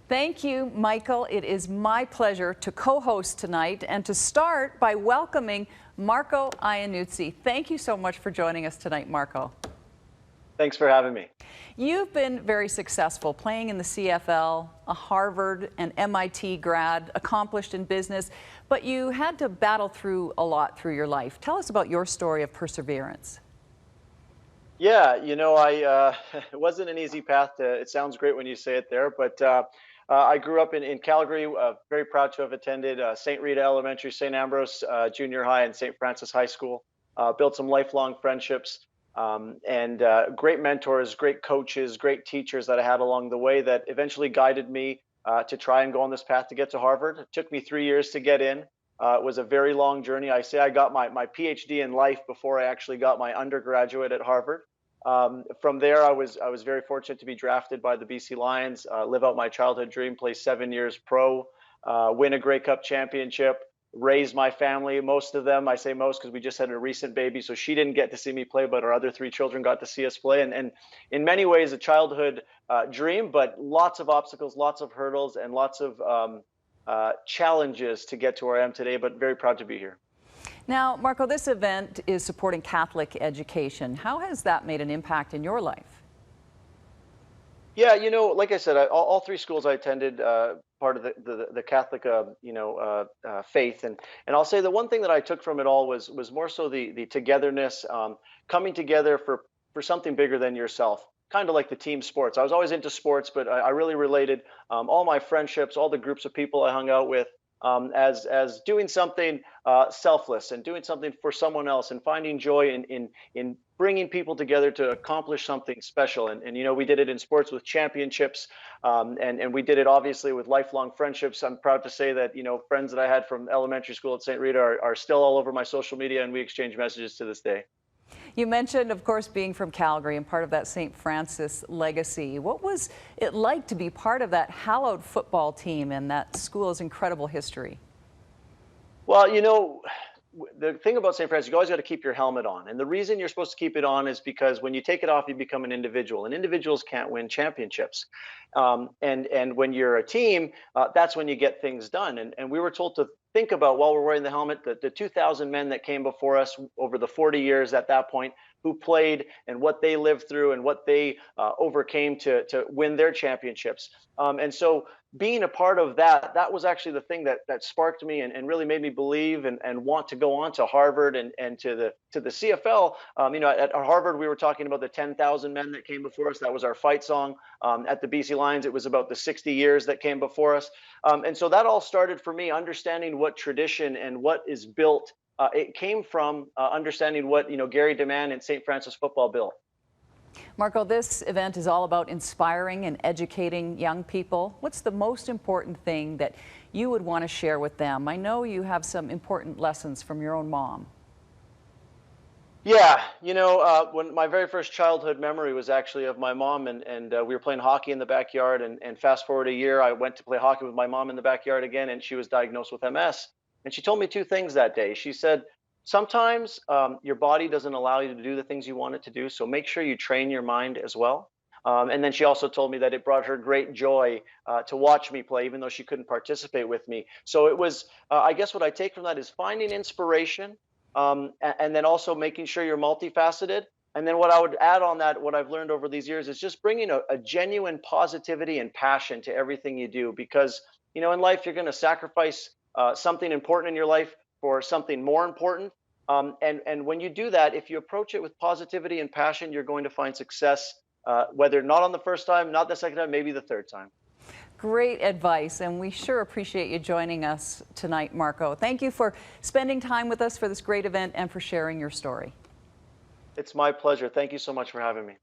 Thank you, Michael. It is my pleasure to co-host tonight and to start by welcoming Marco Iannuzzi. Thank you so much for joining us tonight, Marco. Thanks for having me. You've been very successful playing in the CFL, a Harvard and MIT grad, accomplished in business, but you had to battle through a lot through your life. Tell us about your story of perseverance. Yeah, it wasn't an easy path it sounds great when you say it there, but I grew up in Calgary, very proud to have attended St. Rita Elementary, St. Ambrose Junior High, and St. Francis High School. Built some lifelong friendships and great mentors, great coaches, great teachers that I had along the way that eventually guided me to try and go on this path to get to Harvard. It took me 3 years to get in. It was a very long journey. I say I got my PhD in life before I actually got my undergraduate at Harvard. From there, I was very fortunate to be drafted by the BC Lions, live out my childhood dream, play 7 years pro, win a Grey Cup championship, raise my family. Most of them, I say most because we just had a recent baby, so she didn't get to see me play, but our other 3 children got to see us play. And in many ways, a childhood dream, but lots of obstacles, lots of hurdles, and lots of challenges to get to where I am today, but very proud to be here. Now, Marco, this event is supporting Catholic education. How has that made an impact in your life? Yeah, like I said, all 3 schools I attended, part of the Catholic, faith, and I'll say the one thing that I took from it all was more so the togetherness, coming together for something bigger than yourself. Kind of like the team sports. I was always into sports, but I really related all my friendships, all the groups of people I hung out with, as doing something selfless and doing something for someone else and finding joy in bringing people together to accomplish something special. And we did it in sports with championships, and we did it obviously with lifelong friendships. I'm proud to say that friends that I had from elementary school at St. Rita are still all over my social media, and we exchange messages to this day. You mentioned, of course, being from Calgary and part of that St. Francis legacy. What was it like to be part of that hallowed football team and that school's incredible history? Well, the thing about St. Francis, you always got to keep your helmet on. And the reason you're supposed to keep it on is because when you take it off, you become an individual. And individuals can't win championships. And when you're a team, that's when you get things done. And we were told to think about, while we're wearing the helmet, the 2,000 men that came before us over the 40 years at that point, who played and what they lived through and what they overcame to win their championships. And so being a part of that was actually the thing that sparked me and really made me believe and want to go on to Harvard and to the CFL. At Harvard, we were talking about the 10,000 men that came before us. That was our fight song. At the BC Lions, it was about the 60 years that came before us. And so that all started for me understanding what tradition and what is built. It came from understanding what Gary DeMann and St. Francis football built. Marco, this event is all about inspiring and educating young people. What's the most important thing that you would want to share with them? I know you have some important lessons from your own mom. Yeah, when my very first childhood memory was actually of my mom, and we were playing hockey in the backyard, and fast forward a year, I went to play hockey with my mom in the backyard again, and she was diagnosed with MS. And she told me 2 things that day. She said, sometimes your body doesn't allow you to do the things you want it to do, so make sure you train your mind as well. And then she also told me that it brought her great joy to watch me play, even though she couldn't participate with me. So it was, I guess what I take from that is finding inspiration, and then also making sure you're multifaceted. And then what I would add on that, what I've learned over these years, is just bringing a genuine positivity and passion to everything you do. Because, in life, you're going to sacrifice something important in your life for something more important. And when you do that, if you approach it with positivity and passion, you're going to find success, whether not on the first time, not the second time, maybe the third time. Great advice, and we sure appreciate you joining us tonight, Marco. Thank you for spending time with us for this great event and for sharing your story. It's my pleasure. Thank you so much for having me.